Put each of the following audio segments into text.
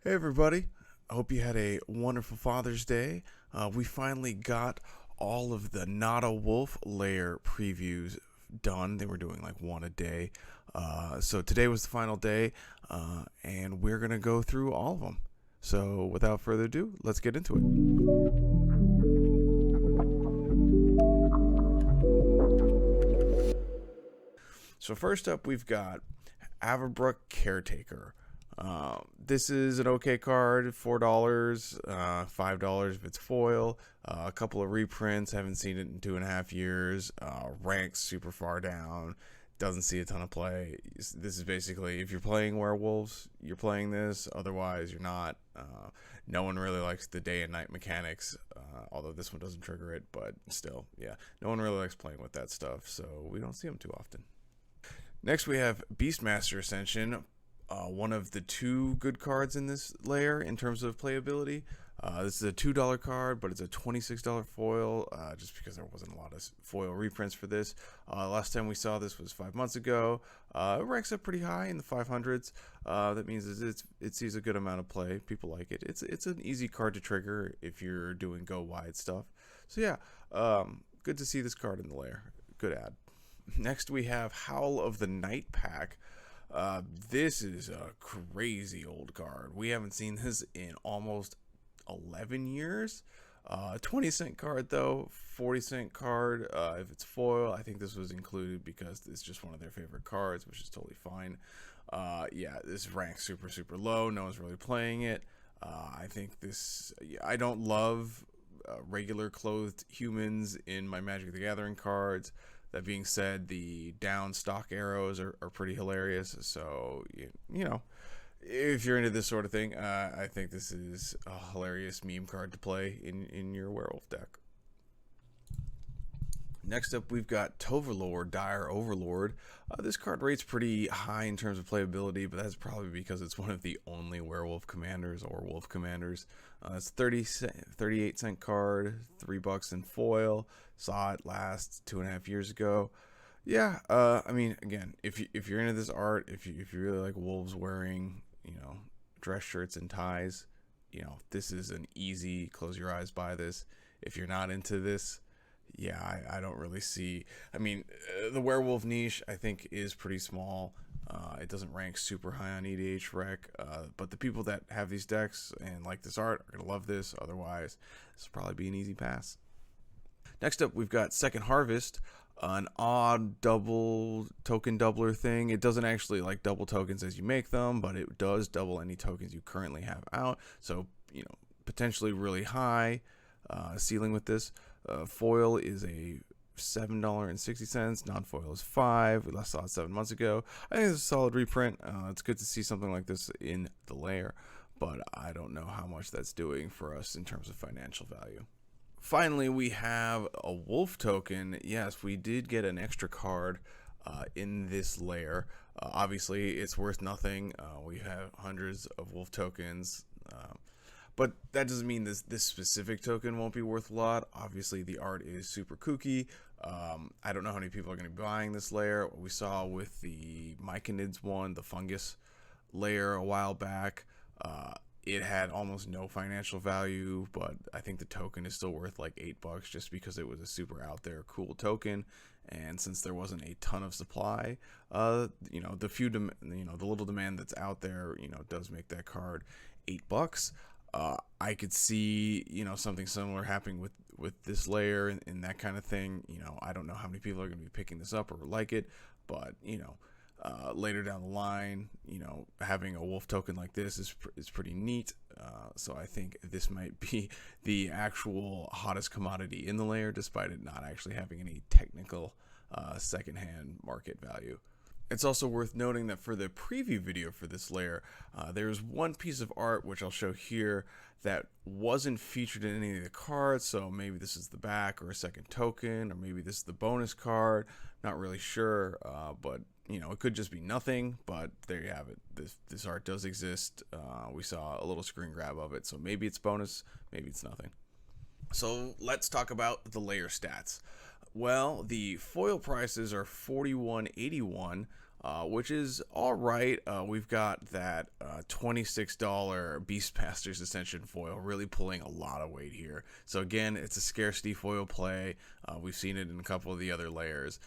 Hey everybody, I hope you had a wonderful Father's Day. We finally got all of the Not a Wolf LAIR previews done. They were doing like one a day. So today was the final day, and we're going to go through all of them. So without further ado, let's get into it. So first up, we've got Averbrook Caretaker. This is an okay card, $4, $5 if it's foil. A couple of reprints, haven't seen it in 2.5 years. Ranks super far down, doesn't see a ton of play. This is basically, if you're playing werewolves, you're playing this. Otherwise, you're not. No one really likes the day and night mechanics, although this one doesn't trigger it, but still, yeah. No one really likes playing with that stuff, so we don't see them too often. Next, we have Beastmaster Ascension, one of the two good cards in this layer in terms of playability. This is a $2 card, but it's a $26 foil, just because there wasn't a lot of foil reprints for this. Last time we saw this was 5 months ago. It ranks up pretty high in the 500s. That means it sees a good amount of play. People like it. It's an easy card to trigger if you're doing go wide stuff. So yeah, good to see this card in the layer. Good ad. Next, we have Howl of the Night pack. This is a crazy old card. We haven't seen this in almost 11 years. 20-cent card, though. 40-cent card if it's foil. I think this was included because it's just one of their favorite cards, which is totally fine. Yeah, this ranks super, super low. No one's really playing it. I think this... I don't love regular clothed humans in my Magic the Gathering cards. That being said, the down stock arrows are pretty hilarious. So, you know, if you're into this sort of thing, I think this is a hilarious meme card to play in your werewolf deck. Next up, we've got Toverlord, Dire Overlord. This card rates pretty high in terms of playability, but that's probably because it's one of the only werewolf commanders or wolf commanders. It's 38-cent card, $3 in foil. Saw it last 2.5 years ago. Yeah, I mean, again, if you're into this art, if you really like wolves wearing, dress shirts and ties, this is an easy close your eyes buy this. If you're not into this, yeah, I don't really see. I mean, the werewolf niche I think is pretty small. It doesn't rank super high on EDH rec, but the people that have these decks and like this art are gonna love this. Otherwise, this will probably be an easy pass. Next up, we've got Second Harvest, an odd double token doubler thing. It doesn't actually like double tokens as you make them, but it does double any tokens you currently have out. So, potentially really high ceiling with this. Foil is a $7.60. Non-foil is $5. We last saw it 7 months ago. I think it's a solid reprint. It's good to see something like this in the layer, but I don't know how much that's doing for us in terms of financial value. Finally, we have a wolf token. Yes, we did get an extra card in this layer. Obviously, it's worth nothing. We have hundreds of wolf tokens. But that doesn't mean this specific token won't be worth a lot. Obviously, the art is super kooky. I don't know how many people are going to be buying this layer. What we saw with the Myconids one, the fungus layer a while back, it had almost no financial value, but I think the token is still worth like $8 just because it was a super out there cool token. And since there wasn't a ton of supply, the little demand that's out there, does make that card $8. I could see, something similar happening with this layer and that kind of thing. I don't know how many people are going to be picking this up or like it, but, later down the line, having a wolf token like this is pretty neat. So I think this might be the actual hottest commodity in the layer, despite it not actually having any technical secondhand market value. It's also worth noting that for the preview video for this layer, there's one piece of art, which I'll show here, that wasn't featured in any of the cards. So maybe this is the back or a second token, or maybe this is the bonus card. Not really sure, but it could just be nothing. But there you have it. This art does exist. We saw a little screen grab of it, so maybe it's bonus, maybe it's nothing. So let's talk about the layer stats. Well, the foil prices are $41.81. which is all right. We've got that $26 Beastmasters Ascension foil really pulling a lot of weight here. So again, it's a scarcity foil play. We've seen it in a couple of the other layers.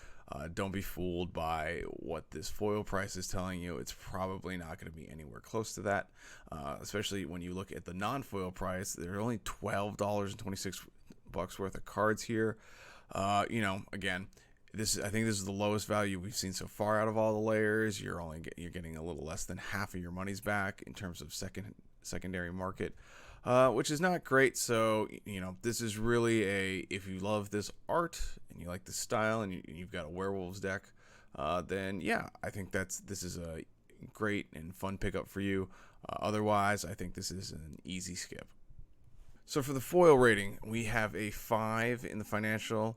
Don't be fooled by what this foil price is telling you. It's probably not going to be anywhere close to that, especially when you look at the non-foil price. There are only $12.26 worth of cards here. Again, I think this is the lowest value we've seen so far out of all the layers. You're getting a little less than half of your money's back in terms of secondary market, which is not great. So this is really if you love this art and you like the style and you've got a werewolves deck, then yeah, I think this is a great and fun pickup for you. Otherwise, I think this is an easy skip. So for the foil rating, we have a 5 in the financial.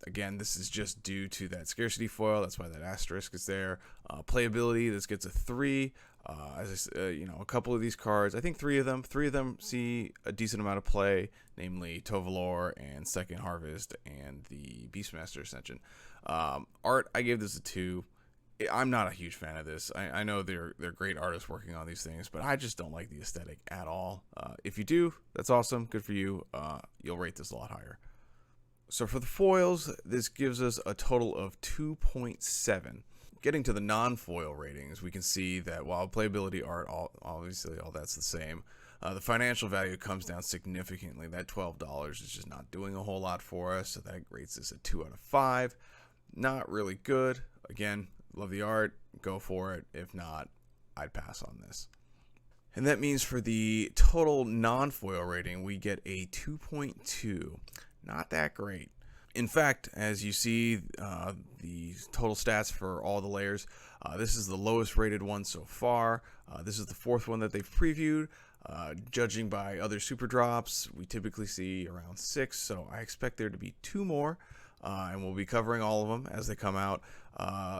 Again, this is just due to that scarcity foil. That's why that asterisk is there. Playability, this gets a 3. A couple of these cards, I think three of them see a decent amount of play, namely Tovalor and Second Harvest and the Beastmaster Ascension. Art, I gave this a 2. I'm not a huge fan of this. I know they're great artists working on these things, but I just don't like the aesthetic at all. If you do, that's awesome. Good for you. You'll rate this a lot higher. So for the foils, this gives us a total of 2.7. Getting to the non-foil ratings, we can see that while playability, art, obviously all that's the same, the financial value comes down significantly. That $12 is just not doing a whole lot for us, so that rates this a 2 out of 5. Not really good. Again, love the art, go for it. If not, I'd pass on this. And that means for the total non-foil rating, we get a 2.2. Not that great. In fact, as you see the total stats for all the layers, this is the lowest rated one so far. This is the 4th one that they've previewed. Judging by other super drops, we typically see around 6, so I expect there to be 2 more, and we'll be covering all of them as they come out.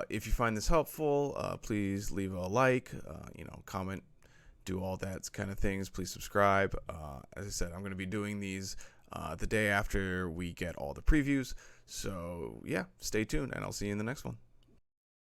If you find this helpful, please leave a like, comment, do all that kind of things. Please subscribe. As I said, I'm going to be doing these the day after we get all the previews. So yeah, stay tuned and I'll see you in the next one.